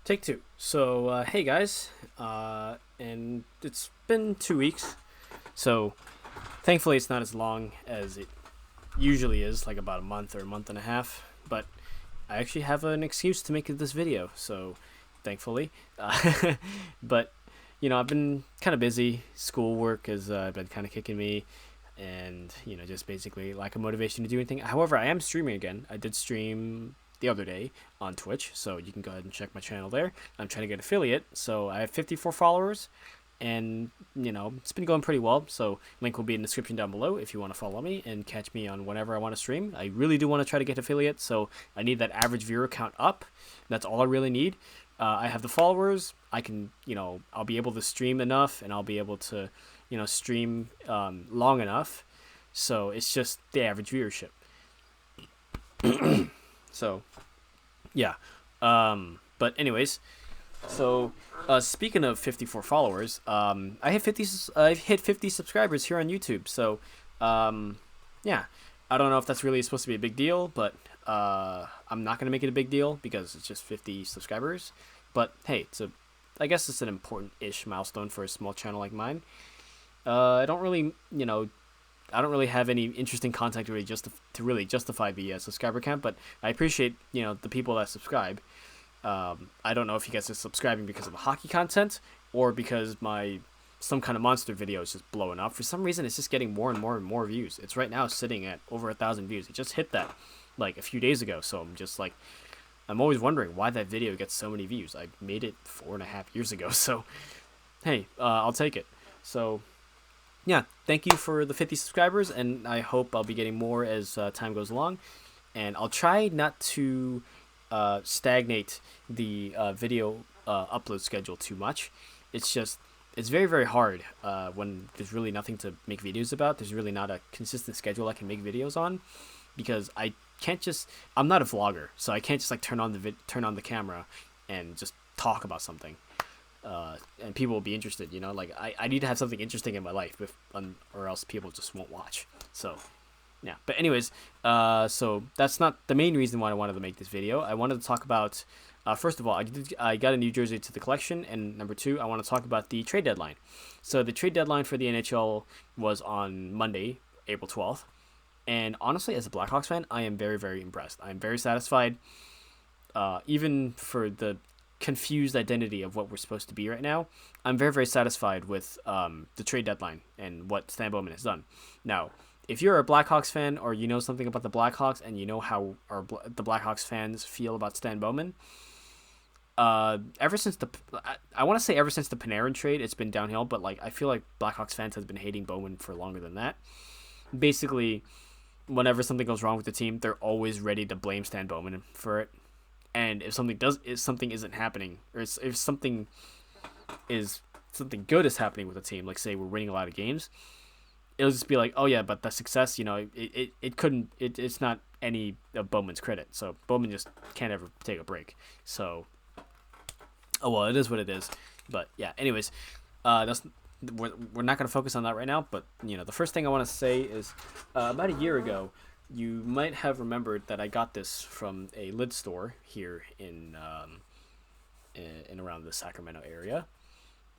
Take two. So, hey guys, and it's been 2 weeks. So, thankfully, it's not as long as it usually is, like about a month or a month and a half. But I actually have an excuse to make this video. So, thankfully, but I've been kind of busy. Schoolwork has been kind of kicking me, and just basically lack of motivation to do anything. However, I am streaming again. I did stream the other day on Twitch, so you can go ahead and check my channel there. I'm trying to get affiliate, so I have 54 followers, and it's been going pretty well. So link will be in the description down below if you want to follow me and catch me on whenever I want to stream. I really do want to try to get affiliate, so I need that average viewer count up. That's all I really need. I have the followers. I can, I'll be able to stream enough, and I'll be able to, stream long enough. So it's just the average viewership. So yeah. But anyways, so speaking of 54 followers, I've hit 50 subscribers here on YouTube. So yeah, I don't know if that's really supposed to be a big deal, but I'm not gonna make it a big deal because it's just 50 subscribers. But hey, I guess it's an important-ish milestone for a small channel like mine. I don't really, I don't really have any interesting content to really justify the subscriber count, but I appreciate the people that subscribe. I don't know if you guys are subscribing because of the hockey content or because my some kind of monster video is just blowing up. For some reason, it's just getting more and more and more views. It's right now sitting at over 1,000 views. It just hit that like a few days ago, so I'm just like, I'm always wondering why that video gets so many views. I made it 4.5 years ago, so hey, I'll take it. So yeah, thank you for the 50 subscribers, and I hope I'll be getting more as time goes along. And I'll try not to stagnate the video upload schedule too much. It's very, very hard when there's really nothing to make videos about. There's really not a consistent schedule I can make videos on because I can't just. I'm not a vlogger, so I can't just like turn on the camera and just talk about something. And people will be interested, like I need to have something interesting in my life or else people just won't watch. So yeah, but anyways, so that's not the main reason why I wanted to make this video. I wanted to talk about first of all, I got a new jersey to the collection, and number two, I want to talk about the trade deadline. So the trade deadline for the NHL was on Monday, April 12th, and honestly, as a Blackhawks fan, I am very, very impressed. I am very satisfied, even for the confused identity of what we're supposed to be right now. I'm very, very satisfied with the trade deadline and what Stan Bowman has done. Now, if you're a Blackhawks fan or you know something about the Blackhawks and you know how the Blackhawks fans feel about Stan Bowman, ever since I want to say ever since the Panarin trade, it's been downhill. But like I feel like Blackhawks fans have been hating Bowman for longer than that. Basically, whenever something goes wrong with the team, they're always ready to blame Stan Bowman for it. And if something isn't happening, or if something good is happening with the team, like say we're winning a lot of games, it'll just be like, oh yeah, but the success, it's not any of Bowman's credit. So Bowman just can't ever take a break. So, oh well, it is what it is. But yeah, anyways, we're not gonna focus on that right now. But the first thing I want to say is, about a year ago, you might have remembered that I got this from a lid store here in around the Sacramento area,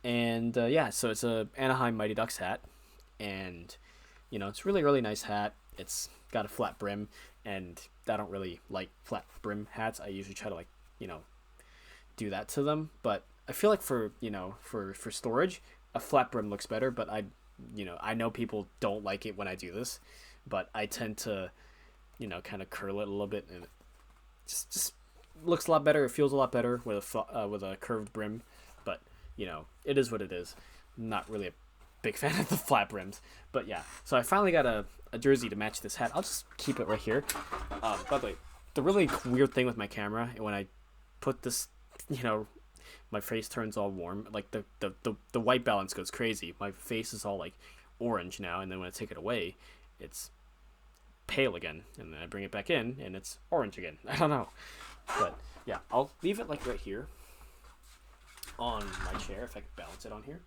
and yeah, so it's a Anaheim Mighty Ducks hat, and it's really, really nice hat. It's got a flat brim, and I don't really like flat brim hats. I usually try to do that to them, but I feel like for storage, a flat brim looks better. But I know people don't like it when I do this, but I tend to kind of curl it a little bit, and it just looks a lot better. It feels a lot better with a curved brim, but it is what it is. I'm not really a big fan of the flat brims, but yeah. So I finally got a jersey to match this hat. I'll just keep it right here. By the way, the really weird thing with my camera, when I put this, my face turns all warm. Like the white balance goes crazy. My face is all like orange now, and then when I take it away, it's pale again, and then I bring it back in and it's orange again. I don't know, but yeah, I'll leave it like right here on my chair if I can balance it on here.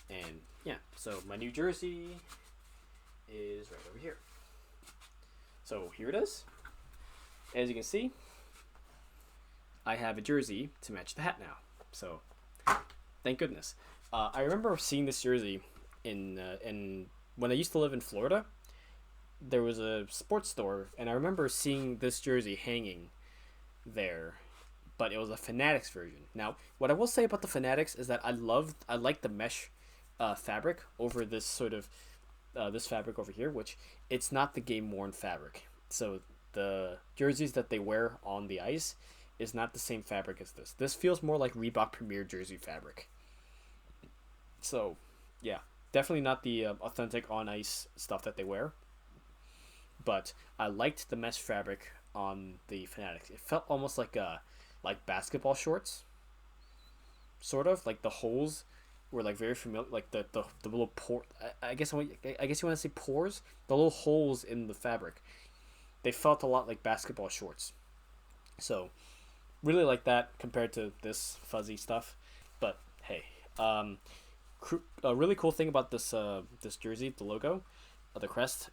And yeah, so my new jersey is right over here. So here it is. As you can see, I have a jersey to match the hat now. So thank goodness. I remember seeing this jersey in when I used to live in Florida. There was a sports store, and I remember seeing this jersey hanging there, but it was a Fanatics version. Now, what I will say about the Fanatics is that I like the mesh fabric over this sort of this fabric over here, which it's not the game worn fabric. So the jerseys that they wear on the ice is not the same fabric as this. This feels more like Reebok Premier jersey fabric. So, yeah, definitely not the authentic on ice stuff that they wear. But I liked the mesh fabric on the Fanatics. It felt almost like basketball shorts, sort of like the holes were like very familiar, like the little pore. I guess you want to say pores. The little holes in the fabric. They felt a lot like basketball shorts. So, really like that compared to this fuzzy stuff. But hey, a really cool thing about this jersey, the logo, the crest,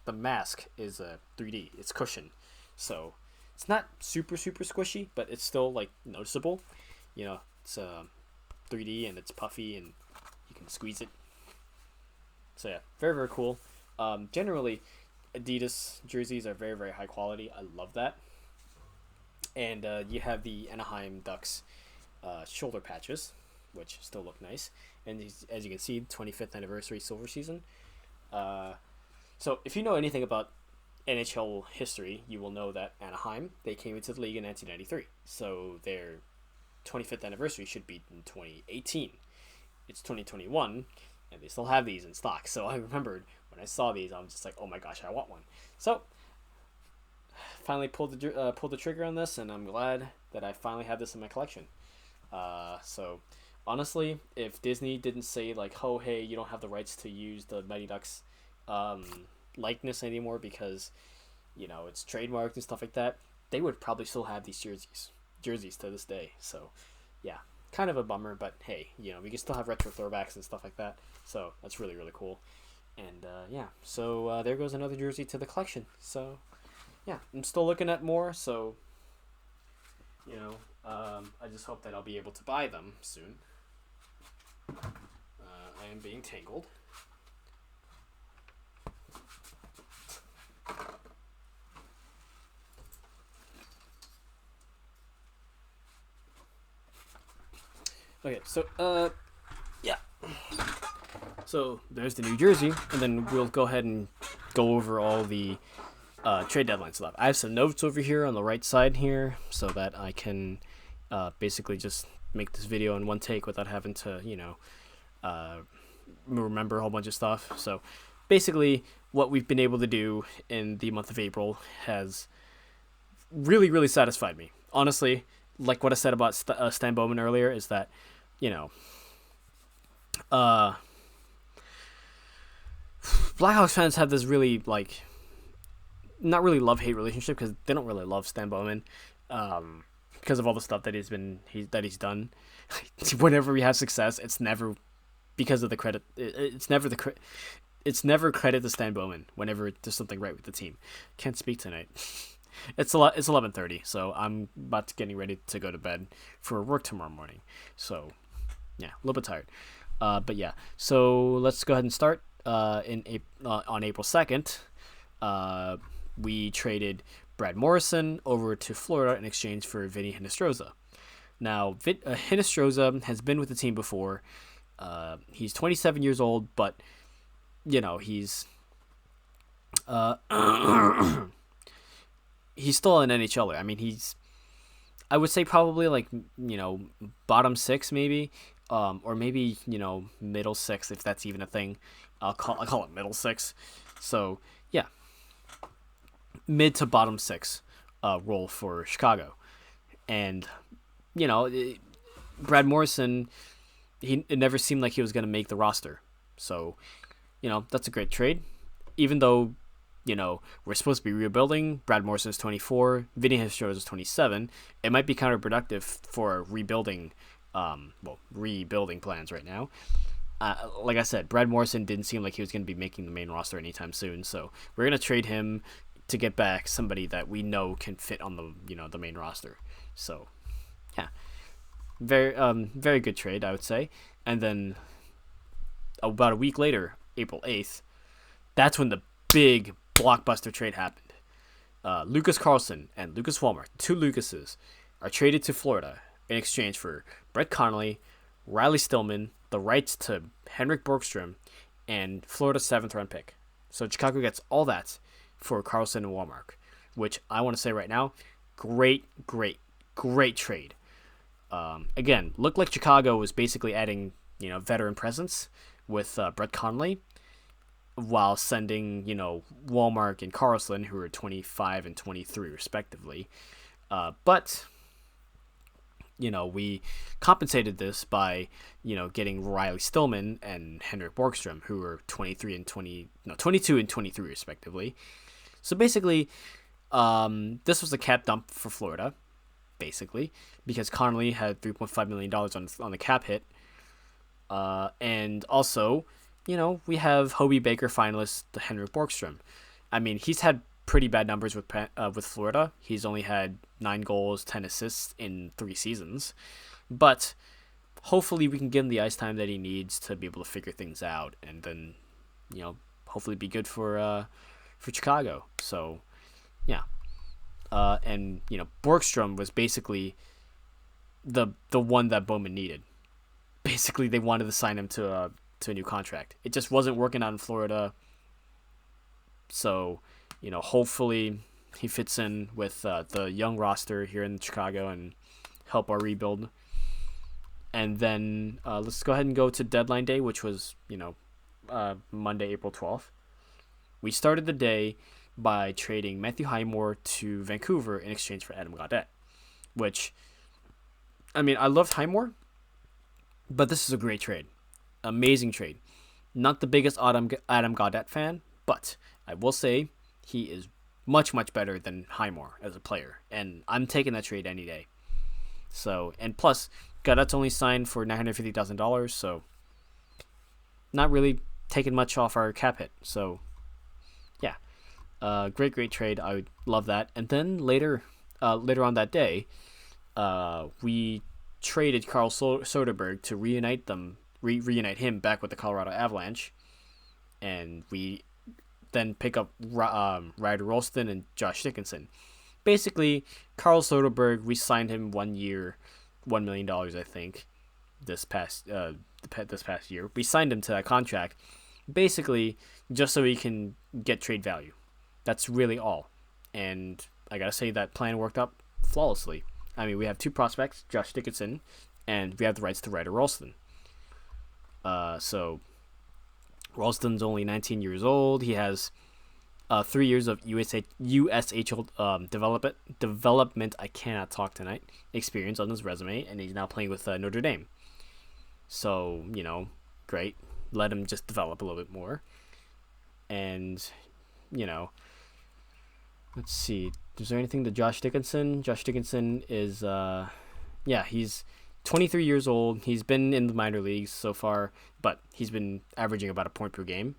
the mask is a 3D. It's cushion, so it's not super squishy, but it's still like noticeable. It's 3D and it's puffy and you can squeeze it. So yeah, very cool. Generally, Adidas jerseys are very high quality. I love that. And you have the Anaheim Ducks shoulder patches, which still look nice. And as you can see, 25th anniversary silver season. So if you know anything about NHL history, you will know that Anaheim, they came into the league in 1993. So their 25th anniversary should be in 2018. It's 2021, and they still have these in stock. So I remembered when I saw these, I'm just like, oh my gosh, I want one. So finally pulled the trigger on this, and I'm glad that I finally have this in my collection. So honestly, if Disney didn't say like, oh hey, you don't have the rights to use the Mighty Ducks likeness anymore because it's trademarked and stuff like that, they would probably still have these jerseys to this day. So yeah, kind of a bummer, but hey, we can still have retro throwbacks and stuff like that. So that's really cool. And yeah, so there goes another jersey to the collection. So yeah, I'm still looking at more. So I just hope that I'll be able to buy them soon. I am being tangled. Okay, so yeah. So there's the New Jersey, and then we'll go ahead and go over all the trade deadline stuff. I have some notes over here on the right side here, so that I can basically just make this video in one take without having to remember a whole bunch of stuff. So basically, what we've been able to do in the month of April has really satisfied me. Honestly, like what I said about Stan Bowman earlier, is that Blackhawks fans have this really not really love-hate relationship, because they don't really love Stan Bowman because of all the stuff that he's done. Whenever we have success, it's never because of the credit. It's never credit to Stan Bowman whenever there's something right with the team. Can't speak tonight. It's 11:30, so I'm getting ready to go to bed for work tomorrow morning. So yeah, a little bit tired. But yeah, so let's go ahead and start. On April 2nd, we traded Brad Morrison over to Florida in exchange for Vinny Hinostroza. Now, Hinostroza has been with the team before. He's 27 years old, but he's he's still an NHLer. I mean, I would say probably bottom six maybe, or maybe middle six, if that's even a thing. I'll call it middle six. So yeah, mid to bottom six role for Chicago, and Brad Morrison, it never seemed like he was going to make the roster. So that's a great trade, even though we're supposed to be rebuilding. Brad Morrison is 24. Vinny Hinostroza is 27. It might be counterproductive for rebuilding plans right now. Like I said, Brad Morrison didn't seem like he was going to be making the main roster anytime soon. So we're going to trade him to get back somebody that we know can fit on the main roster. So, yeah, very good trade, I would say. And then about a week later, April 8th, that's when the big blockbuster trade happened. Lucas Carlson and Lucas Walmart, two Lucases, are traded to Florida in exchange for Brett Connolly, Riley Stillman, the rights to Henrik Borgstrom, and Florida's 7th round pick. So Chicago gets all that for Carlson and Walmart, which I want to say right now, great trade. Again, looked like Chicago was basically adding, veteran presence with Brett Connolly, while sending, Walmart and Carlson, who are 25 and 23 respectively. But we compensated this by, getting Riley Stillman and Henrik Borgstrom, who are 22 and 23 respectively. So basically, this was a cap dump for Florida, basically, because Connolly had $3.5 million on the cap hit. And also, we have Hobie Baker finalist Henrik Borgstrom. I mean, he's had pretty bad numbers with Florida. He's only had 9 goals, 10 assists in 3 seasons. But hopefully we can give him the ice time that he needs to be able to figure things out, and then, hopefully be good for Chicago. So, yeah. And Borgstrom was basically the one that Bowman needed. Basically, they wanted to sign him to a new contract. It just wasn't working out in Florida. So, hopefully he fits in with the young roster here in Chicago and help our rebuild. And then let's go ahead and go to deadline day, which was, Monday, April 12th. We started the day by trading Matthew Highmore to Vancouver in exchange for Adam Gaudette, which, I mean, I loved Highmore, but this is a great trade. Amazing trade. Not the biggest Adam Gaudette fan, but I will say he is much better than Highmore as a player, and I'm taking that trade any day. So, and plus, Gaudette's only signed for $950,000, so not really taking much off our cap hit. So, yeah, great trade. I would love that. And then later on that day, we traded Carl Soderbergh to reunite him back with the Colorado Avalanche, and we then pick up Ryder Rolston and Josh Dickinson. Basically, Carl Soderbergh, we signed him 1 year, $1 million, I think, this past year. We signed him to that contract, basically just so he can get trade value. That's really all. And I gotta say that plan worked out flawlessly. I mean, we have 2 prospects, Josh Dickinson, and we have the rights to Ryder Rolston. So Rolston's only 19 years old. He has 3 years of USHL development. I cannot talk tonight. Experience on his resume, and he's now playing with Notre Dame. So great. Let him just develop a little bit more. And let's see. Is there anything to Josh Dickinson? Josh Dickinson is he's 23 years old. He's been in the minor leagues so far, but he's been averaging about a point per game.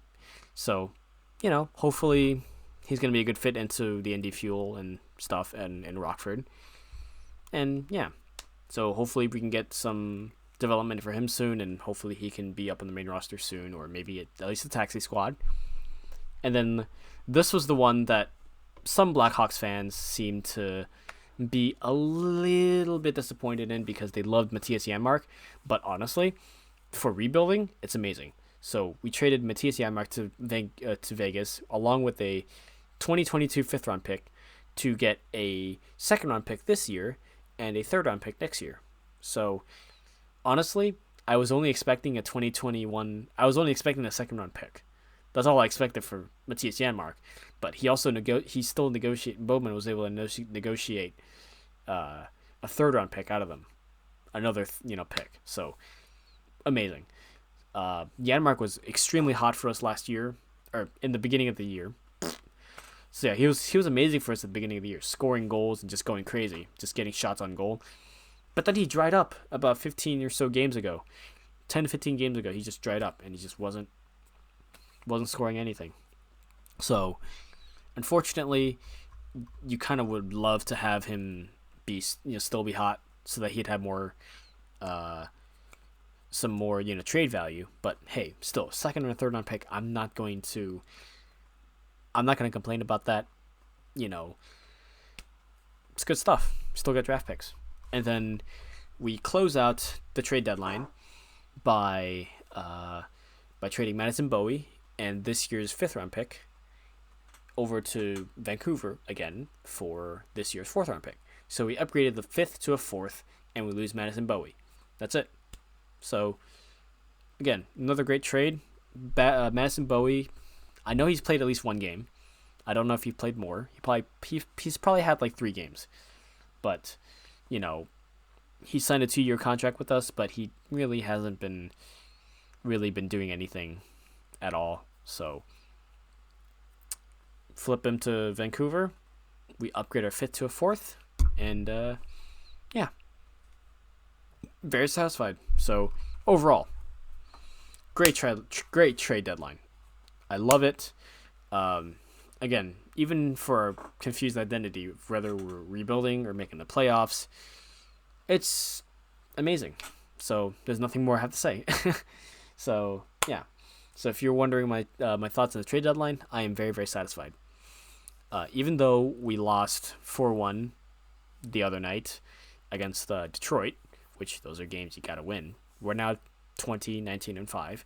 So, hopefully he's going to be a good fit into the ND Fuel and stuff and Rockford. And, yeah. So, hopefully we can get some development for him soon, and hopefully he can be up on the main roster soon, or maybe at least the taxi squad. And then this was the one that some Blackhawks fans seem to be a little bit disappointed in because they loved Matthias Janmark, but honestly, for rebuilding, it's amazing. So we traded Matthias Janmark to Vegas along with a 2022 5th round pick to get a 2nd round pick this year and a 3rd round pick next year. So honestly, I was only expecting a 2021. I was only expecting a 2nd round pick. That's all I expected for Matthias Janmark. But he also Bowman was able to negotiate a 3rd round pick out of them, another pick. So amazing. Janmark was extremely hot for us last year, or in the beginning of the year. So yeah, he was amazing for us at the beginning of the year, scoring goals and just going crazy, just getting shots on goal. But then he dried up about 15 or so games ago, 10 to 15 games ago. He just dried up and he just wasn't scoring anything. So Unfortunately, you kind of would love to have him be, still be hot, so that he'd have more, uh, some more, trade value. But hey, still, second or third round pick, I'm not gonna complain about that. You know, it's good stuff. Still got draft picks, and then we close out the trade deadline by trading Madison Bowie and this year's 5th round pick over to Vancouver again for this year's 4th round pick. So we upgraded the 5th to a 4th, and we lose Madison Bowie. That's it. So again, another great trade. Madison Bowie, I know he's played at least one game. I don't know if he played more. He's probably had like 3 games, but he signed a 2-year contract with us, but he really hasn't been doing anything at all. So flip him to Vancouver. We upgrade our 5th to a 4th, and yeah, very satisfied. So overall, great trade deadline. I love it. Again, even for our confused identity, whether we're rebuilding or making the playoffs, it's amazing. So there's nothing more I have to say. So yeah. So if you're wondering my thoughts on the trade deadline, I am very, very satisfied. Even though we lost 4-1 the other night against Detroit, which those are games you gotta win. We're now 19-5.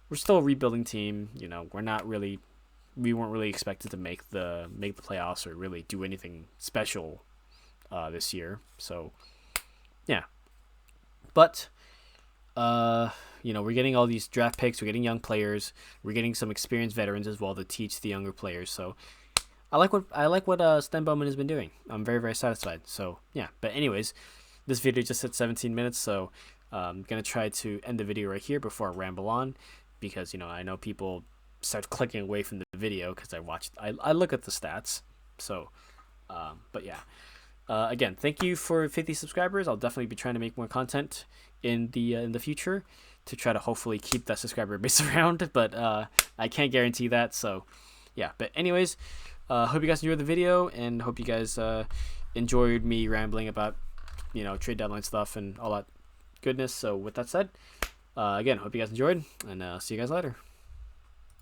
We're still a rebuilding team. We weren't really expected to make the playoffs or really do anything special this year. So yeah, but we're getting all these draft picks. We're getting young players. We're getting some experienced veterans as well to teach the younger players. So I like what Sten Bowman has been doing. I'm very, very satisfied. So yeah. But anyways, this video just hit 17 minutes. So I'm gonna try to end the video right here before I ramble on, because I know people start clicking away from the video because I look at the stats. So but yeah. Again, thank you for 50 subscribers. I'll definitely be trying to make more content in the future to try to hopefully keep that subscriber base around, but I can't guarantee that. So yeah, but anyways, hope you guys enjoyed the video, and hope you guys enjoyed me rambling about trade deadline stuff and all that goodness. So with that said, again, hope you guys enjoyed, and see you guys later.